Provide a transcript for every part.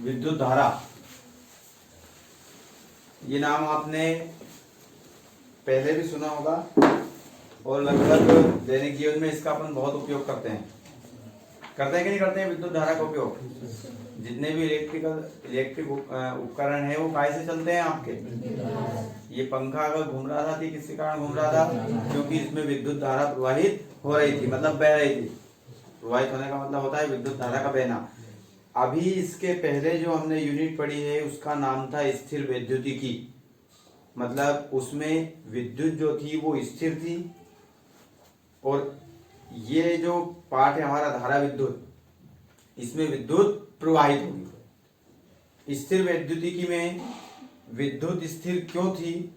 विद्युत धारा, ये नाम आपने पहले भी सुना होगा और लगभग दैनिक जीवन में इसका अपन बहुत उपयोग करते हैं कि नहीं करते हैं विद्युत धारा का उपयोग। जितने भी इलेक्ट्रिक उपकरण है वो कैसे चलते हैं आपके। ये पंखा अगर घूम रहा था तो किसके कारण घूम रहा था, क्योंकि इसमें विद्युत धारा प्रवाहित हो रही थी, मतलब बह रही थी। प्रवाहित होने का मतलब होता है विद्युत धारा का बहना। अभी इसके पहले जो हमने यूनिट पढ़ी है उसका नाम था स्थिर वैद्युतिकी, मतलब उसमें विद्युत जो थी वो स्थिर थी और ये जो पार्ट है हमारा धारा विद्युत, इसमें विद्युत प्रवाहित होगी। स्थिर वैद्युतिकी में विद्युत स्थिर क्यों थी,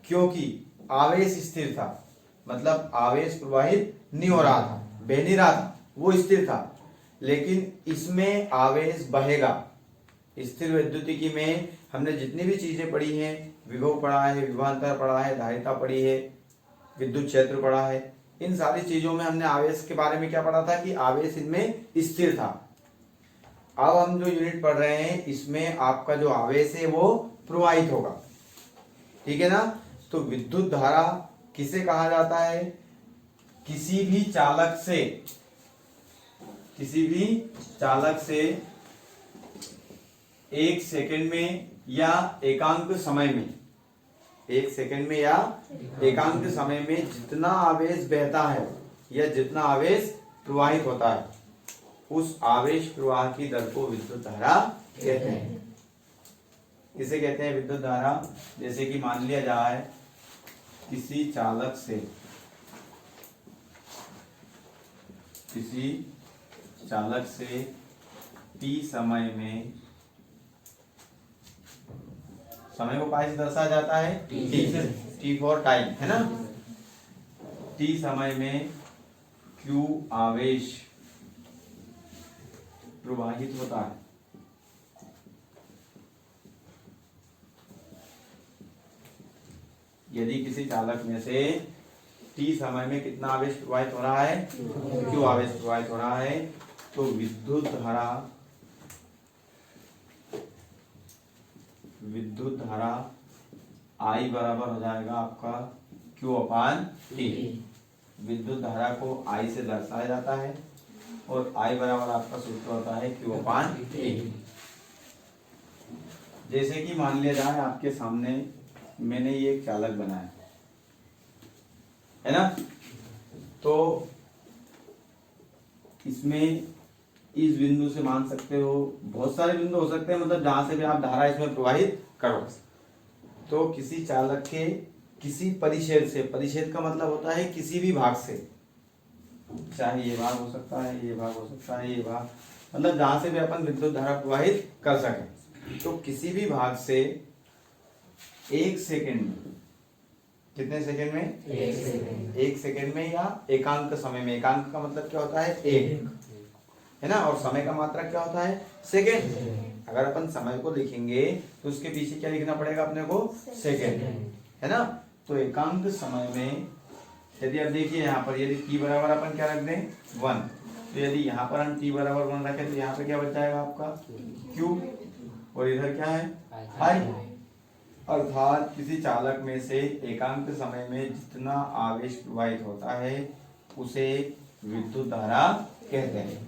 क्योंकि आवेश स्थिर था, मतलब आवेश प्रवाहित नहीं हो रहा था, बह नहीं रहा था, वो स्थिर था। लेकिन इसमें आवेश बहेगा। स्थिर वैद्युतिकी में हमने जितनी भी चीजें पढ़ी हैं, विभव पढ़ा है, विभवांतर पढ़ा है, धारिता पढ़ी है, विद्युत क्षेत्र पढ़ा है, इन सारी चीजों में हमने आवेश के बारे में क्या पढ़ा था कि आवेश इनमें स्थिर था। अब हम जो यूनिट पढ़ रहे हैं इसमें आपका जो आवेश है वो प्रवाहित होगा, ठीक है ना। तो विद्युत धारा किसे कहा जाता है, किसी भी चालक से एक सेकंड में या एकांक समय में, एक सेकंड में या एकांक समय में जितना आवेश बहता है या जितना आवेश प्रवाहित होता है, उस आवेश प्रवाह की दर को विद्युत धारा कहते हैं। किसे कहते हैं विद्युत धारा। जैसे कि मान लिया जाए किसी चालक से t समय में, समय को कैसे दर्शाया जाता है, t फॉर टाइम, है ना। t समय में q आवेश प्रवाहित होता है। यदि किसी चालक में से t समय में कितना आवेश प्रवाहित हो रहा है, q आवेश प्रवाहित हो रहा है, तो विद्युत धारा I बराबर हो जाएगा आपका Q अपान T। विद्युत धारा को I से दर्शाया जाता है और I बराबर आपका सूत्र होता है Q अपान T। जैसे कि मान लिया जाए आपके सामने मैंने ये एक चालक बनाया है ना, तो इसमें इस बिंदु से मान सकते हो, बहुत सारे बिंदु हो सकते हैं, मतलब जहां से भी आप धारा इसमें प्रवाहित करो। तो किसी चालक के किसी परिच्छेद से, परिच्छेद का मतलब होता है किसी भी भाग से, चाहे ये भाग हो सकता है, ये भाग हो सकता है, ये भाग, मतलब जहां से भी अपन विद्युत धारा प्रवाहित कर सके, तो किसी भी भाग से एक सेकंड में, कितने सेकंड में, एक सेकंड में या एकांक समय में, एकांक का मतलब क्या होता है, एक, है ना, और समय का मात्रक क्या होता है, सेकंड। अगर अपन समय को लिखेंगे तो उसके पीछे क्या लिखना पड़ेगा अपने को, सेकंड, है ना। तो एकांक समय में यदि आप देखिए यहाँ पर, यदि t बराबर अपन क्या रख दें 1, तो यदि यहाँ पर हम t बराबर 1 रखें तो यहाँ पे क्या बच जाएगा आपका q, और इधर क्या है I। अर्थात किसी चालक में से एकांक समय में जितना आवेश प्रवाहित होता है उसे विद्युत धारा कहते हैं।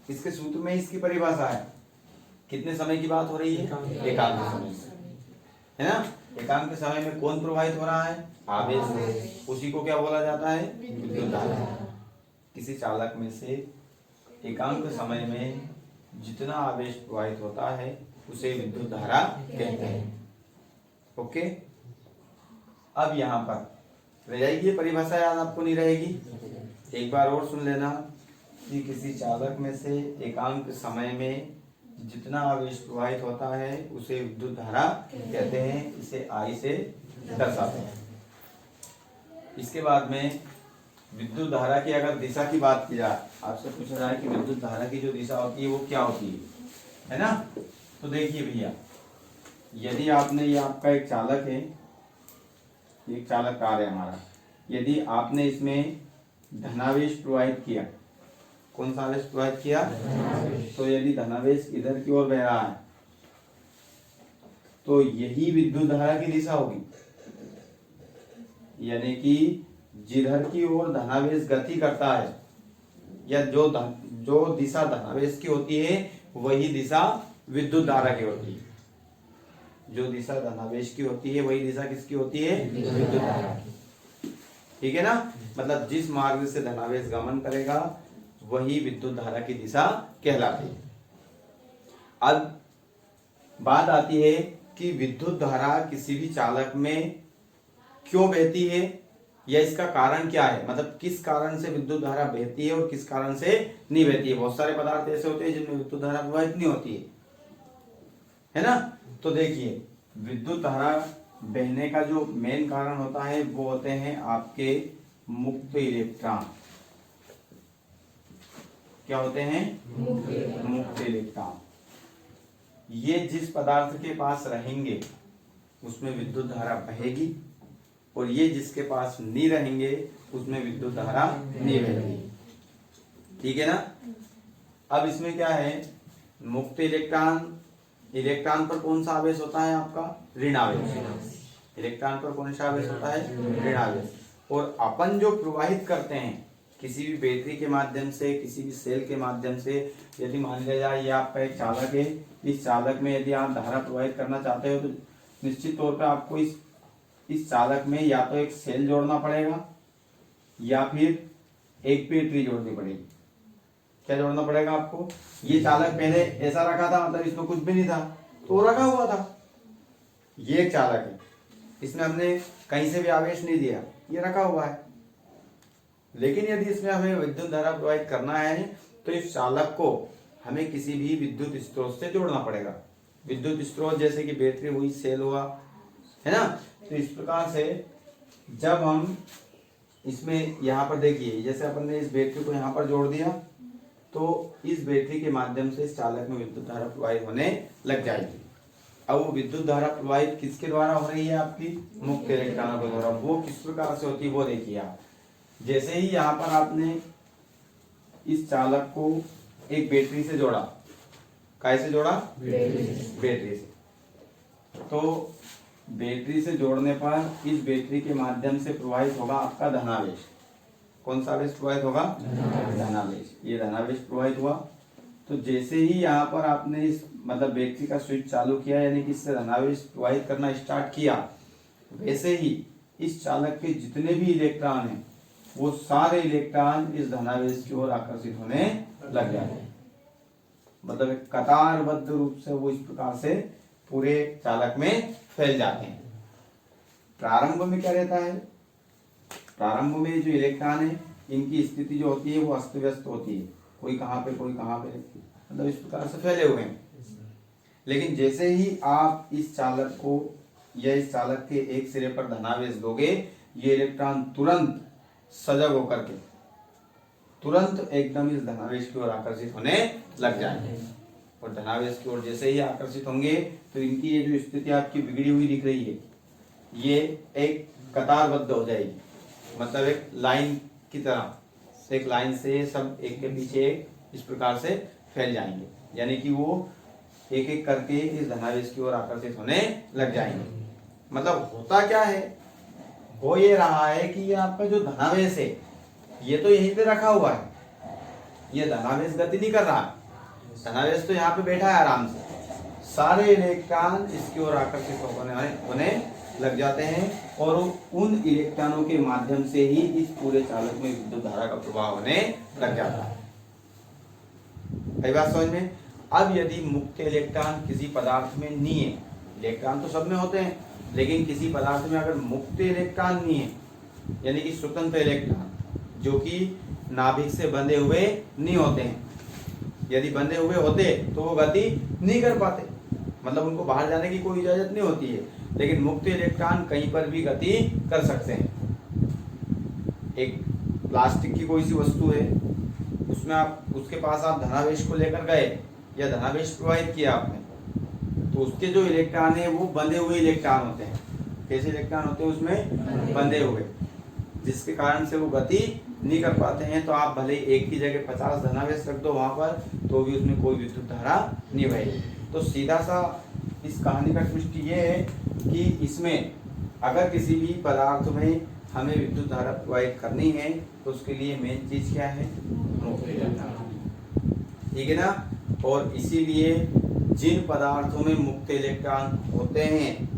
इसके सूत्र में इसकी परिभाषा है, कितने समय की बात हो रही है, एकांक समय, है ना। एकांक समय में कौन प्रवाहित हो रहा है, आवेश, उसी को क्या बोला जाता है, विद्युत धारा। किसी चालक में से एकांक समय में जितना आवेश प्रवाहित होता है उसे विद्युत धारा कहते हैं। ओके, अब यहाँ पर रह जाएगी ये परिभाषा, याद आपको नहीं रहेगी। एक बार और सुन लेना कि किसी चालक में से एकांक समय में जितना आवेश प्रवाहित होता है उसे विद्युत धारा कहते हैं, इसे I से दर्शाते हैं। इसके बाद में विद्युत धारा की अगर दिशा की बात की जाए, आपसे पूछा जाए कि विद्युत धारा की जो दिशा होती है वो क्या होती है ना। तो देखिए भैया, यदि आपने, ये आपका एक चालक है, एक चालक कार है हमारा, यदि आपने इसमें धनावेश प्रवाहित किया, कौन सा आवेश प्रवाहित किया? तो यदि धनावेश इधर की ओर बह रहा है तो यही विद्युत धारा की दिशा होगी, यानी कि जिधर की ओर धनावेश गति करता है या जो दिशा धनावेश की होती है वही दिशा विद्युत धारा की होती है। जो दिशा धनावेश की होती है वही दिशा किसकी होती है? विद्युत धारा की। ठीक है ना, मतलब जिस मार्ग से धनावेश गमन करेगा वही विद्युत धारा की दिशा कहलाती है। अब बात आती है कि विद्युत धारा किसी भी चालक में क्यों बहती है या इसका कारण क्या है, मतलब किस कारण से विद्युत धारा बहती है और किस कारण से नहीं बहती है। बहुत सारे पदार्थ ऐसे होते हैं जिनमें विद्युत धारा प्रवाहित नहीं होती है ना। तो देखिए, विद्युत धारा बहने का जो मेन कारण होता है वो होते हैं आपके मुक्त इलेक्ट्रॉन। क्या होते हैं? मुक्त इलेक्ट्रॉन। ये जिस पदार्थ के पास रहेंगे उसमें विद्युत धारा बहेगी और ये जिसके पास नहीं रहेंगे उसमें विद्युत धारा नहीं बहेगी। ठीक है ना। अब इसमें क्या है, मुक्त इलेक्ट्रॉन पर कौन सा आवेश होता है आपका? ऋण आवेश। इलेक्ट्रॉन पर कौन सा आवेश होता है? ऋण आवेश। और अपन जो प्रवाहित करते हैं किसी भी बैटरी के माध्यम से, किसी भी सेल के माध्यम से, यदि मान लिया जाए ये आपका एक चालक है, इस चालक में यदि आप धारा प्रवाहित करना चाहते हो तो निश्चित तौर पर आपको इस चालक में या तो एक सेल जोड़ना पड़ेगा या फिर एक बैटरी जोड़नी पड़ेगी। क्या जोड़ना पड़ेगा आपको? ये चालक पहले ऐसा रखा था, मतलब इसमें कुछ भी नहीं था तो रखा हुआ था। ये एक चालक है, इसमें हमने कहीं से भी आवेश नहीं दिया, ये रखा हुआ है। लेकिन यदि इसमें हमें विद्युत धारा प्रवाहित करना है तो इस चालक को हमें किसी भी विद्युत स्रोत से जोड़ना पड़ेगा। विद्युत स्रोत जैसे कि बैटरी हुई, सेल हुआ, है ना। तो इस प्रकार से जब हम इसमें यहाँ पर देखिए, जैसे अपन ने इस बैटरी को यहाँ पर जोड़ दिया तो इस बैटरी के माध्यम से इस चालक में विद्युत धारा प्रवाहित होने लग जाएगी। अब वो विद्युत धारा प्रवाहित किसके द्वारा हो रही है? आपकी मुक्त इलेक्ट्रॉनों के द्वारा। वो किस प्रकार से होती है वो देखिए आप। जैसे ही यहाँ पर आपने इस चालक को एक बैटरी से जोड़ा, कैसे जोड़ा? बैटरी से। तो बैटरी से जोड़ने पर इस बैटरी के माध्यम से प्रवाहित होगा आपका धनावेश। कौन सा आवेश प्रवाहित होगा? धनावेश। ये धनावेश प्रवाहित हुआ तो जैसे ही यहाँ पर आपने इस मतलब बैटरी का स्विच चालू किया, यानी कि इससे धनावेश प्रवाहित करना स्टार्ट किया, वैसे ही इस चालक के जितने भी इलेक्ट्रॉन हैं वो सारे इलेक्ट्रॉन इस धनावेश की ओर आकर्षित होने लग जाते हैं। मतलब एक कतारबद्ध रूप से वो इस प्रकार से पूरे चालक में फैल जाते हैं। प्रारंभ में क्या रहता है? प्रारंभ में जो इलेक्ट्रॉन है इनकी स्थिति जो होती है वो अस्त व्यस्त होती है, कोई कहाँ पे कोई कहाँ पे, मतलब इस प्रकार से फैले हुए हैं। लेकिन जैसे ही आप इस चालक को या इस चालक के एक सिरे पर धनावेश दोगे, ये इलेक्ट्रॉन तुरंत सजग होकर के तुरंत एकदम इस धनावेश की ओर आकर्षित होने लग जाएंगे। और धनावेश की ओर जैसे ही आकर्षित होंगे तो इनकी ये जो स्थिति आपकी बिगड़ी हुई दिख रही है ये एक कतारबद्ध हो जाएगी, मतलब एक लाइन की तरह, एक लाइन से सब एक के पीछे एक इस प्रकार से फैल जाएंगे, यानी कि वो एक एक करके इस धनावेश की ओर आकर्षित होने लग जाएंगे। मतलब होता क्या है? हो ये रहा है कि ये आपका जो धनावेश है ये तो यहीं पे रखा हुआ है, ये धनावेश गति नहीं कर रहा है, धनावेश तो यहाँ पे बैठा है आराम से। सारे इलेक्ट्रॉन इसकी ओर आकर्षित होने लग जाते हैं और उन इलेक्ट्रॉनों के माध्यम से ही इस पूरे चालक में विद्युत धारा का प्रवाह होने लग जाता है। कई बात समझ में? अब यदि मुक्त इलेक्ट्रॉन किसी पदार्थ में नहीं है, इलेक्ट्रॉन तो सब में होते हैं, लेकिन किसी पदार्थ में अगर मुक्त इलेक्ट्रॉन नहीं है, यानी कि स्वतंत्र इलेक्ट्रॉन जो कि नाभिक से बंधे हुए नहीं होते हैं, यदि बंधे हुए होते तो वो गति नहीं कर पाते, मतलब उनको बाहर जाने की कोई इजाजत नहीं होती है। लेकिन मुक्त इलेक्ट्रॉन कहीं पर भी गति कर सकते हैं। एक प्लास्टिक की कोई सी वस्तु है, उसमें आप उसके पास आप धनावेश को लेकर गए या धनावेश प्रवाहित किया आपने, तो उसके जो इलेक्ट्रॉन है वो बंधे हुए इलेक्ट्रॉन होते हैं। कैसे इलेक्ट्रॉन होते हैं उसमें? बंधे हुए, जिसके कारण से वो गति नहीं कर पाते हैं तो आप भले एक की जगह 50 धनावेश रख दो वहां पर, तो भी उसमें कोई विद्युत धारा नहीं बहेगी। तो सीधा सा इस कहानी का ट्विस्ट ये है कि इसमें अगर किसी भी पदार्थ में हमें विद्युत धारा प्रवाहित करनी है तो उसके लिए मेन चीज क्या है, मुक्त इलेक्ट्रॉन, ठीक है ना। और इसीलिए जिन पदार्थों में मुक्त इलेक्ट्रॉन होते हैं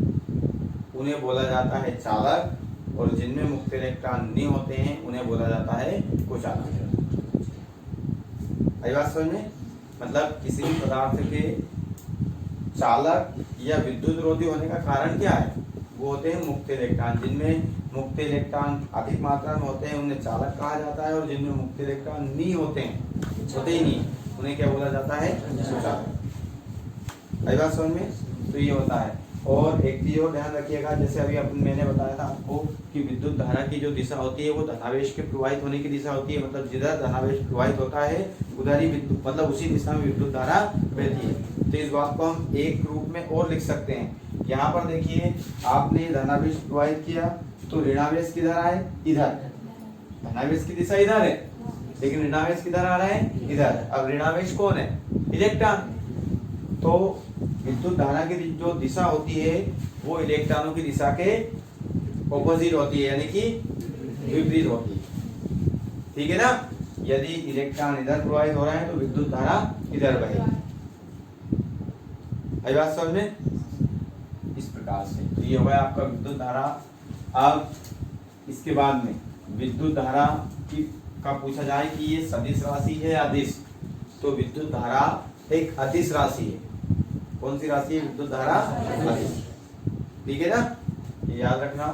उन्हें बोला जाता है चालक, और जिनमें मुक्त इलेक्ट्रॉन नहीं होते हैं उन्हें बोला जाता है कुचालक। आई बात समझ में? मतलब किसी भी पदार्थ के चालक या विद्युत रोधी होने का कारण क्या है, वो होते हैं मुक्त इलेक्ट्रॉन। जिनमें मुक्त इलेक्ट्रॉन अधिक मात्रा में होते हैं उन्हें चालक कहा जाता है, और जिनमें मुक्त इलेक्ट्रॉन नहीं होते हैं, होते ही नहीं, उन्हें क्या बोला जाता है, कुचालक। आई बात समझ में? तो ये होता है। और एक चीज और ध्यान रखिएगा, जैसे अभी मैंने बताया था आपको कि विद्युत धारा की जो दिशा होती है वो धनावेश के प्रवाहित होने की दिशा होती है। मतलब जिधर धनावेश प्रवाहित होता है उधर ही विद्युत, मतलब उसी दिशा में विद्युत धारा बहती है। तो इस बात को हम एक रूप में और लिख सकते हैं। यहाँ पर देखिए, आपने धनावेश प्रवाहित किया तो ऋणावेश किधर आए, इधर। धनावेश की दिशा इधर है, लेकिन ऋणावेश किधर आ रहा है, इधर। अब ऋणावेश कौन है, इलेक्ट्रॉन। तो विद्युत धारा की जो दिशा होती है वो इलेक्ट्रॉनों की दिशा के ऑपोजिट होती है, यानी कि विपरीत होती है, ठीक है ना। यदि इलेक्ट्रॉन इधर प्रवाहित हो रहा है तो विद्युत धारा इधर बहेगी। आई बात समझ में? इस प्रकार से तो ये होगा आपका विद्युत धारा। अब इसके बाद में विद्युत धारा की का पूछा जाए कि ये सदिश राशि है या अदिश, तो विद्युत धारा एक अदिश राशि है। कौन सी राशि है, विद्युत धारा अदिश, ठीक है ना, ये याद रखना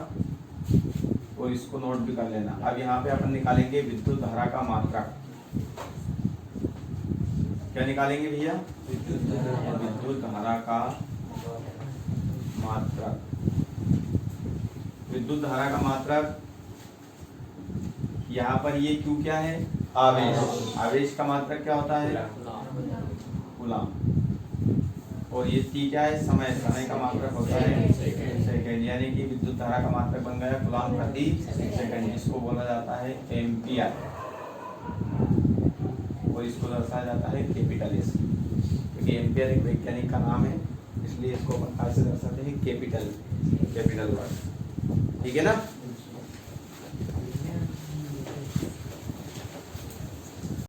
और इसको नोट भी कर लेना। अब यहाँ पे अपन निकालेंगे विद्युत धारा का मात्रक। क्या निकालेंगे भैया, विद्युत धारा का मात्रक। विद्युत धारा का मात्रक, यहाँ पर ये क्यू क्या है, आवेश। आवेश का मात्रक क्या होता है, कूलाम। और ये टी क्या है, समय। समय का मात्रक होता है सेकंड, यानी कि विद्युत धारा का मात्रक बन गया कूलाम प्रति सेकंड। इसको बोला जाता है एम्पियर, और इसको दर्शाया जाता है कैपिटल एस, क्योंकि एम्पियर एक वैज्ञानिक का नाम है, इसलिए इसको ऐसे दर्शाते हैं कैपिटल वर्ड, ठीक है ना।